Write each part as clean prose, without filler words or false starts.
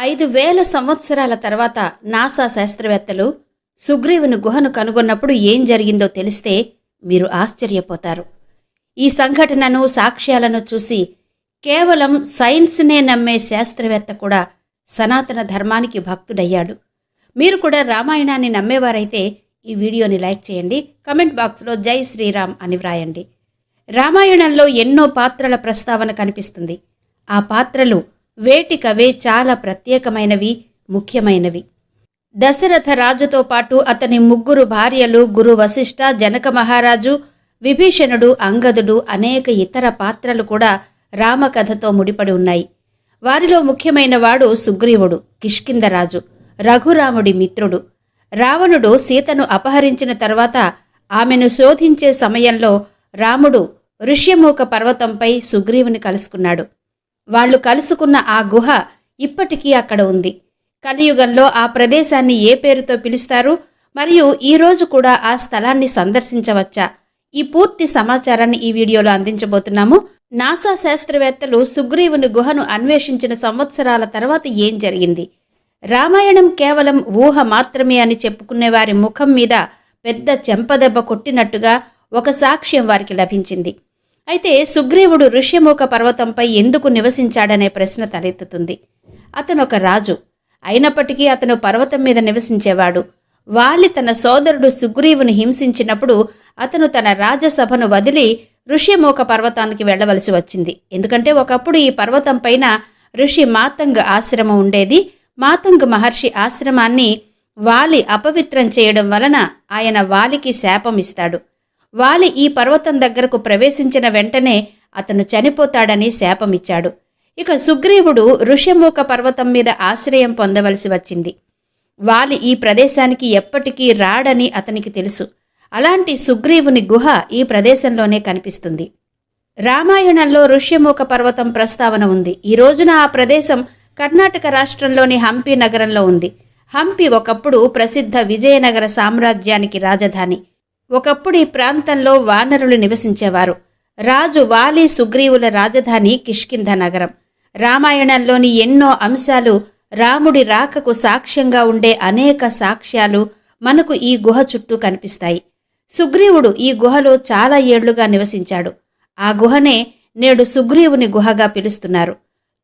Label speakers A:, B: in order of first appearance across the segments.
A: 5,000 సంవత్సరాల తర్వాత నాసా శాస్త్రవేత్తలు సుగ్రీవుని గుహను కనుగొన్నప్పుడు ఏం జరిగిందో తెలిస్తే మీరు ఆశ్చర్యపోతారు. ఈ సంఘటనను, సాక్ష్యాలను చూసి కేవలం సైన్స్నే నమ్మే శాస్త్రవేత్త కూడా సనాతన ధర్మానికి భక్తుడయ్యాడు. మీరు కూడా రామాయణాన్ని నమ్మేవారైతే ఈ వీడియోని లైక్ చేయండి, కమెంట్ బాక్స్లో జై శ్రీరామ్ అని వ్రాయండి. రామాయణంలో ఎన్నో పాత్రల ప్రస్తావన కనిపిస్తుంది. ఆ పాత్రలు వేటికవే చాలా ప్రత్యేకమైనవి, ముఖ్యమైనవి. దశరథ రాజుతో పాటు అతని 3 భార్యలు, గురు వశిష్ఠ, జనక మహారాజు, విభీషణుడు, అంగదుడు, అనేక ఇతర పాత్రలు కూడా రామకథతో ముడిపడి ఉన్నాయి. వారిలో ముఖ్యమైన వాడు సుగ్రీవుడు, కిష్కింధరాజు, రఘురాముడి మిత్రుడు. రావణుడు సీతను అపహరించిన తర్వాత ఆమెను శోధించే సమయంలో రాముడు ఋష్యమూక పర్వతంపై సుగ్రీవుని కలుసుకున్నాడు. వాళ్లు కలుసుకున్న ఆ గుహ ఇప్పటికీ అక్కడ ఉంది. కలియుగంలో ఆ ప్రదేశాన్ని ఏ పేరుతో పిలుస్తారు, మరియు ఈరోజు కూడా ఆ స్థలాన్ని సందర్శించవచ్చా? ఈ పూర్తి సమాచారాన్ని ఈ వీడియోలో అందించబోతున్నాము. నాసా శాస్త్రవేత్తలు సుగ్రీవుని గుహను అన్వేషించిన సంవత్సరాల తర్వాత ఏం జరిగింది? రామాయణం కేవలం ఊహ మాత్రమే అని చెప్పుకునే వారి ముఖం మీద పెద్ద చెంపదెబ్బ కొట్టినట్టుగా ఒక సాక్ష్యం వారికి లభించింది. అయితే సుగ్రీవుడు ఋష్యమూక పర్వతంపై ఎందుకు నివసించాడనే ప్రశ్న తలెత్తుతుంది. అతనొక రాజు అయినప్పటికీ అతను పర్వతం మీద నివసించేవాడు. వాలి తన సోదరుడు సుగ్రీవుని హింసించినప్పుడు అతను తన రాజసభను వదిలి ఋష్యమూక పర్వతానికి వెళ్లవలసి వచ్చింది. ఎందుకంటే ఒకప్పుడు ఈ పర్వతం పైన ఋషి మాతంగ్ ఆశ్రమం ఉండేది. మాతంగ్ మహర్షి ఆశ్రమాన్ని వాలి అపవిత్రం చేయడం వలన ఆయన వాలికి శాపం ఇస్తాడు. వాలి ఈ పర్వతం దగ్గరకు ప్రవేశించిన వెంటనే అతను చనిపోతాడని శాపమిచ్చాడు. ఇక సుగ్రీవుడు ఋష్యమూక పర్వతం మీద ఆశ్రయం పొందవలసి వచ్చింది. వాలి ఈ ప్రదేశానికి ఎప్పటికీ రాడని అతనికి తెలుసు. అలాంటి సుగ్రీవుని గుహ ఈ ప్రదేశంలోనే కనిపిస్తుంది. రామాయణంలో ఋష్యమూక పర్వతం ప్రస్తావన ఉంది. ఈ రోజున ఆ ప్రదేశం కర్ణాటక రాష్ట్రంలోని హంపి నగరంలో ఉంది. హంపి ఒకప్పుడు ప్రసిద్ధ విజయనగర సామ్రాజ్యానికి రాజధాని. ఒకప్పుడు ఈ ప్రాంతంలో వానరులు నివసించేవారు. రాజు వాలి సుగ్రీవుల రాజధాని కిష్కింధ నగరం. రామాయణంలోని ఎన్నో అంశాలు, రాముడి రాకకు సాక్ష్యంగా ఉండే అనేక సాక్ష్యాలు మనకు ఈ గుహ చుట్టూ కనిపిస్తాయి. సుగ్రీవుడు ఈ గుహలో చాలా ఏళ్లుగా నివసించాడు. ఆ గుహనే నేడు సుగ్రీవుని గుహగా పిలుస్తున్నారు.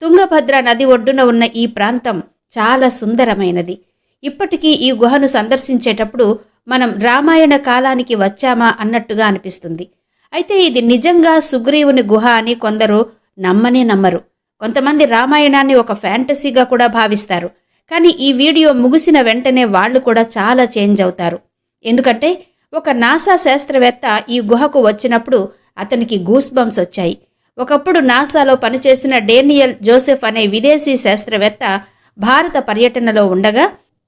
A: తుంగభద్ర నది ఒడ్డున ఉన్న ఈ ప్రాంతం చాలా సుందరమైనది. ఇప్పటికీ ఈ గుహను సందర్శించేటప్పుడు మనం రామాయణ కాలానికి వచ్చామా అన్నట్టుగా అనిపిస్తుంది. అయితే ఇది నిజంగా సుగ్రీవుని గుహ అని కొందరు నమ్మనే నమ్మరు. కొంతమంది రామాయణాన్ని ఒక ఫ్యాంటసీగా కూడా భావిస్తారు. కానీ ఈ వీడియో ముగిసిన వెంటనే వాళ్ళు కూడా చాలా చేంజ్ అవుతారు. ఎందుకంటే ఒక నాసా శాస్త్రవేత్త ఈ గుహకు వచ్చినప్పుడు అతనికి గూస్ బంప్స్ వచ్చాయి. ఒకప్పుడు నాసాలో పనిచేసిన డేనియల్ జోసెఫ్ అనే విదేశీ శాస్త్రవేత్త భారత పర్యటనలో ఉండగా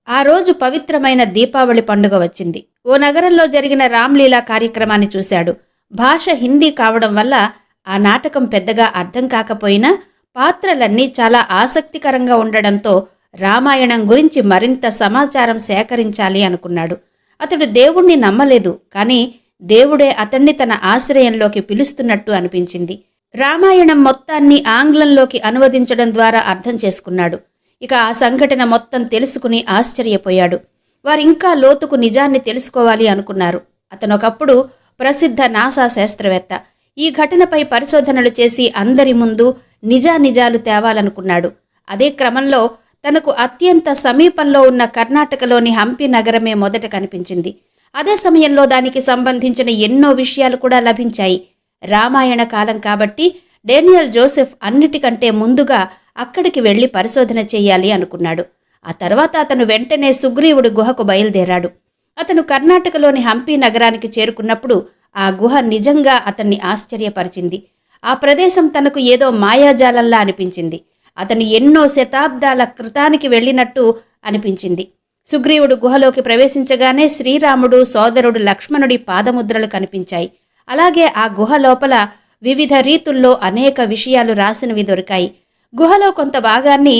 A: ఆ రోజు పవిత్రమైన దీపావళి పండుగ వచ్చింది. ఓ నగరంలో జరిగిన రామ్లీలా కార్యక్రమాన్ని చూశాడు. భాష హిందీ కావడం వల్ల ఆ నాటకం పెద్దగా అర్థం కాకపోయినా పాత్రలన్నీ చాలా ఆసక్తికరంగా ఉండడంతో రామాయణం గురించి మరింత సమాచారం సేకరించాలి అనుకున్నాడు. అతడు దేవుణ్ణి నమ్మలేదు, కానీ దేవుడే అతన్ని తన ఆశ్రయంలోకి పిలుస్తున్నట్టు అనిపించింది. రామాయణం మొత్తాన్ని ఆంగ్లంలోకి అనువదించడం ద్వారా అర్థం చేసుకున్నాడు. ఇక ఆ సంఘటన మొత్తం తెలుసుకుని ఆశ్చర్యపోయాడు. వారింకా లోతుకు నిజాన్ని తెలుసుకోవాలి అనుకున్నారు. అతనొకప్పుడు ప్రసిద్ధ నాసా శాస్త్రవేత్త. ఈ ఘటనపై పరిశోధనలు చేసి అందరి ముందు నిజానిజాలు తేవాలనుకున్నాడు. అదే క్రమంలో తనకు అత్యంత సమీపంలో ఉన్న కర్ణాటకలోని హంపి నగరమే మొదట కనిపించింది. అదే సమయంలో దానికి సంబంధించిన ఎన్నో విషయాలు కూడా లభించాయి. రామాయణ కాలం కాబట్టి డేనియల్ జోసెఫ్ అన్నిటికంటే ముందుగా అక్కడికి వెళ్లి పరిశోధన చేయాలి అనుకున్నాడు. ఆ తర్వాత అతను వెంటనే సుగ్రీవుడి గుహకు బయలుదేరాడు. అతను కర్ణాటకలోని హంపి నగరానికి చేరుకున్నప్పుడు ఆ గుహ నిజంగా అతన్ని ఆశ్చర్యపరిచింది. ఆ ప్రదేశం తనకు ఏదో మాయాజాలంలా అనిపించింది. అతను ఎన్నో శతాబ్దాల క్రితానికి వెళ్ళినట్టు అనిపించింది. సుగ్రీవుడు గుహలోకి ప్రవేశించగానే శ్రీరాముడు, సోదరుడు లక్ష్మణుడి పాదముద్రలు కనిపించాయి. అలాగే ఆ గుహ లోపల వివిధ రీతుల్లో అనేక విషయాలు రాసినవి దొరికాయి. గుహలో కొంత భాగాన్ని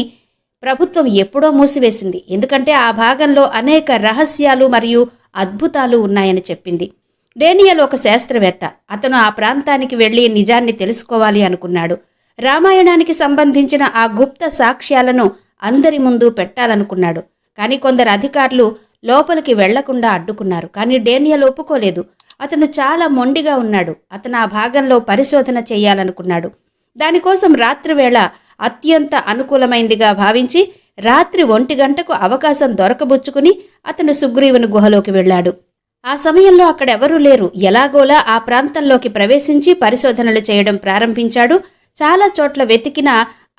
A: ప్రభుత్వం ఎప్పుడో మూసివేసింది. ఎందుకంటే ఆ భాగంలో అనేక రహస్యాలు మరియు అద్భుతాలు ఉన్నాయని చెప్పింది. డేనియల్ ఒక శాస్త్రవేత్త. అతను ఆ ప్రాంతానికి వెళ్లి నిజాన్ని తెలుసుకోవాలి అనుకున్నాడు. రామాయణానికి సంబంధించిన ఆ గుప్త సాక్ష్యాలను అందరి ముందు పెట్టాలనుకున్నాడు. కానీ కొందరు అధికారులు లోపలికి వెళ్లకుండా అడ్డుకున్నారు. కానీ డేనియల్ ఒప్పుకోలేదు. అతను చాలా మొండిగా ఉన్నాడు. అతను ఆ భాగంలో పరిశోధన చేయాలనుకున్నాడు. దానికోసం రాత్రివేళ అత్యంత అనుకూలమైందిగా భావించి రాత్రి 1 గంటకు అవకాశం దొరకబుచ్చుకుని అతను సుగ్రీవుని గుహలోకి వెళ్ళాడు. ఆ సమయంలో అక్కడెవరూ లేరు. ఎలాగోలా ఆ ప్రాంతంలోకి ప్రవేశించి పరిశోధనలు చేయడం ప్రారంభించాడు. చాలా చోట్ల వెతికినా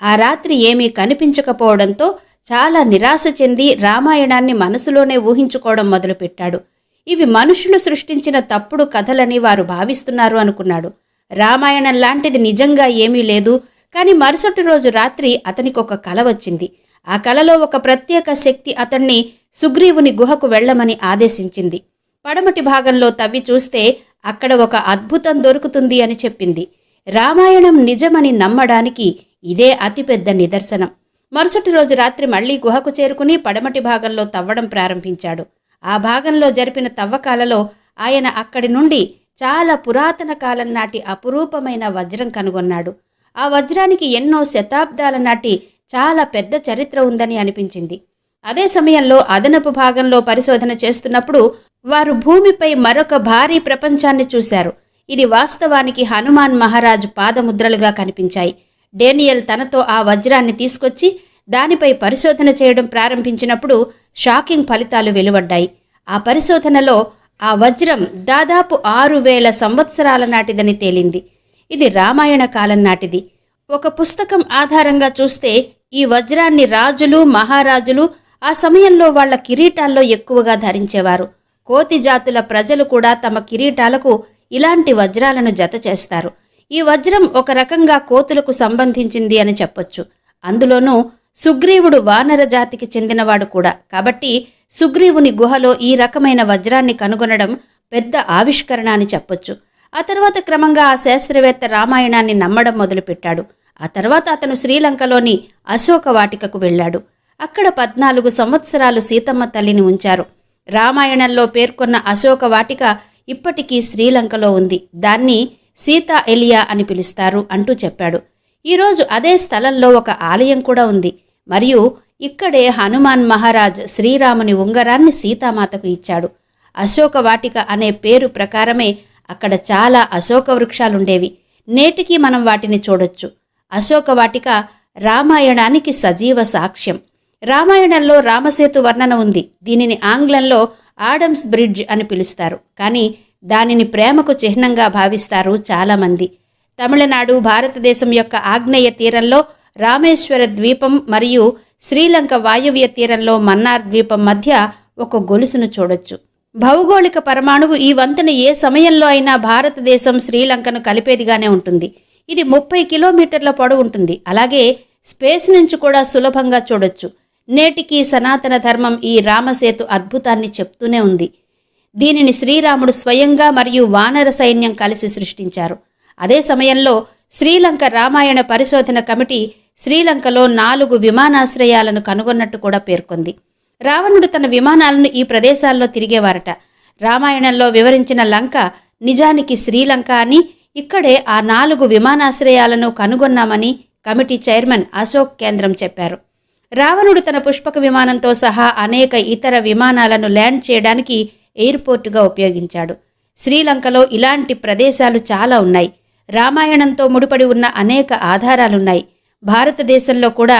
A: ఆ రాత్రి ఏమీ కనిపించకపోవడంతో చాలా నిరాశ చెంది రామాయణాన్ని మనసులోనే ఊహించుకోవడం మొదలుపెట్టాడు. ఇవి మనుషులు సృష్టించిన తప్పుడు కథలని వారు భావిస్తున్నారు అనుకున్నాడు. రామాయణం లాంటిది నిజంగా ఏమీ లేదు. కానీ మరుసటి రోజు రాత్రి అతనికి ఒక కల వచ్చింది. ఆ కలలో ఒక ప్రత్యేక శక్తి అతన్ని సుగ్రీవుని గుహకు వెళ్లమని ఆదేశించింది. పడమటి భాగంలో తవ్వి చూస్తే అక్కడ ఒక అద్భుతం దొరుకుతుంది అని చెప్పింది. రామాయణం నిజమని నమ్మడానికి ఇదే అతిపెద్ద నిదర్శనం. మరుసటి రోజు రాత్రి మళ్లీ గుహకు చేరుకుని పడమటి భాగంలో తవ్వడం ప్రారంభించాడు. ఆ భాగంలో జరిపిన తవ్వకాలలో ఆయన అక్కడి నుండి చాలా పురాతన కాలం నాటి అపురూపమైన వజ్రం కనుగొన్నాడు. ఆ వజ్రానికి ఎన్నో శతాబ్దాల నాటి చాలా పెద్ద చరిత్ర ఉందని అనిపించింది. అదే సమయంలో అదనపు భాగంలో పరిశోధన చేస్తున్నప్పుడు వారు భూమిపై మరొక భారీ ప్రపంచాన్ని చూశారు. ఇది వాస్తవానికి హనుమాన్ మహారాజు పాదముద్రలుగా కనిపించాయి. డేనియల్ తనతో ఆ వజ్రాన్ని తీసుకొచ్చి దానిపై పరిశోధన చేయడం ప్రారంభించినప్పుడు షాకింగ్ ఫలితాలు వెలువడ్డాయి. ఆ పరిశోధనలో ఆ వజ్రం దాదాపు 6000 సంవత్సరాల నాటిదని తేలింది. ఇది రామాయణ కాలం నాటిది. ఒక పుస్తకం ఆధారంగా చూస్తే ఈ వజ్రాన్ని రాజులు, మహారాజులు ఆ సమయంలో వాళ్ల కిరీటాల్లో ఎక్కువగా ధరించేవారు. కోతి జాతుల ప్రజలు కూడా తమ కిరీటాలకు ఇలాంటి వజ్రాలను జత చేస్తారు. ఈ వజ్రం ఒక రకంగా కోతులకు సంబంధించింది అని చెప్పొచ్చు. అందులోనూ సుగ్రీవుడు వానర జాతికి చెందినవాడు కూడా. కాబట్టి సుగ్రీవుని గుహలో ఈ రకమైన వజ్రాన్ని కనుగొనడం పెద్ద ఆవిష్కరణ అని చెప్పొచ్చు. ఆ తర్వాత క్రమంగా ఆ శాస్త్రవేత్త రామాయణాన్ని నమ్మడం మొదలుపెట్టాడు. ఆ తర్వాత అతను శ్రీలంకలోని అశోక వాటికకు వెళ్ళాడు. అక్కడ 14 సంవత్సరాలు సీతమ్మ తల్లిని ఉంచారు. రామాయణంలో పేర్కొన్న అశోక వాటిక ఇప్పటికీ శ్రీలంకలో ఉంది. దాన్ని సీతా ఎలియా అని పిలుస్తారు అంటూ చెప్పాడు. ఈరోజు అదే స్థలంలో ఒక ఆలయం కూడా ఉంది. మరియు ఇక్కడే హనుమాన్ మహారాజ్ శ్రీరాముని ఉంగరాన్ని సీతామాతకు ఇచ్చాడు. అశోక వాటిక అనే పేరు ప్రకారమే అక్కడ చాలా అశోక వృక్షాలుండేవి. నేటికి మనం వాటిని చూడొచ్చు. అశోక వాటిక రామాయణానికి సజీవ సాక్ష్యం. రామాయణంలో రామసేతు వర్ణన ఉంది. దీనిని ఆంగ్లంలో ఆడమ్స్ బ్రిడ్జ్ అని పిలుస్తారు. కానీ దానిని ప్రేమకు చిహ్నంగా భావిస్తారు చాలామంది. తమిళనాడు, భారతదేశం యొక్క ఆగ్నేయ తీరంలో రామేశ్వర ద్వీపం మరియు శ్రీలంక వాయువ్య తీరంలో మన్నార్ ద్వీపం మధ్య ఒక గొలుసును చూడొచ్చు. భౌగోళిక పరమాణువు ఈ వంతెన ఏ సమయంలో అయినా భారతదేశం, శ్రీలంకను కలిపేదిగానే ఉంటుంది. ఇది 30 కిలోమీటర్ల పొడవు ఉంటుంది. అలాగే స్పేస్ నుంచి కూడా సులభంగా చూడొచ్చు. నేటికి సనాతన ధర్మం ఈ రామసేతు అద్భుతాన్ని చెప్తూనే ఉంది. దీనిని శ్రీరాముడు స్వయంగా మరియు వానర సైన్యం కలిసి సృష్టించారు. అదే సమయంలో శ్రీలంక రామాయణ పరిశోధన కమిటీ శ్రీలంకలో 4 విమానాశ్రయాలను కనుగొన్నట్టు కూడా పేర్కొంది. రావణుడు తన విమానాలను ఈ ప్రదేశాల్లో తిరిగేవారట. రామాయణంలో వివరించిన లంక నిజానికి శ్రీలంక అని, ఇక్కడే ఆ 4 విమానాశ్రయాలను కనుగొన్నామని కమిటీ చైర్మన్ అశోక్ కేంద్రం చెప్పారు. రావణుడు తన పుష్పక విమానంతో సహా అనేక ఇతర విమానాలను ల్యాండ్ చేయడానికి ఎయిర్పోర్టుగా ఉపయోగించాడు. శ్రీలంకలో ఇలాంటి ప్రదేశాలు చాలా ఉన్నాయి. రామాయణంతో ముడిపడి ఉన్న అనేక ఆధారాలున్నాయి. భారతదేశంలో కూడా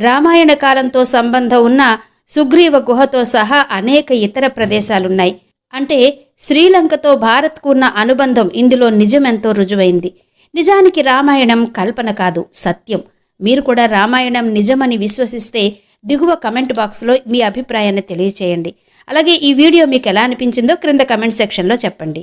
A: రామాయణ కాలంతో సంబంధం ఉన్న సుగ్రీవ గుహతో సహా అనేక ఇతర ప్రదేశాలున్నాయి. అంటే శ్రీలంకతో భారత్కు ఉన్న అనుబంధం ఇందులో నిజమెంతో రుజువైంది. నిజానికి రామాయణం కల్పన కాదు, సత్యం. మీరు కూడా రామాయణం నిజమని విశ్వసిస్తే దిగువ కమెంట్ బాక్స్లో మీ అభిప్రాయాన్ని తెలియచేయండి. అలాగే ఈ వీడియో మీకు ఎలా అనిపించిందో క్రింద కమెంట్ సెక్షన్లో చెప్పండి.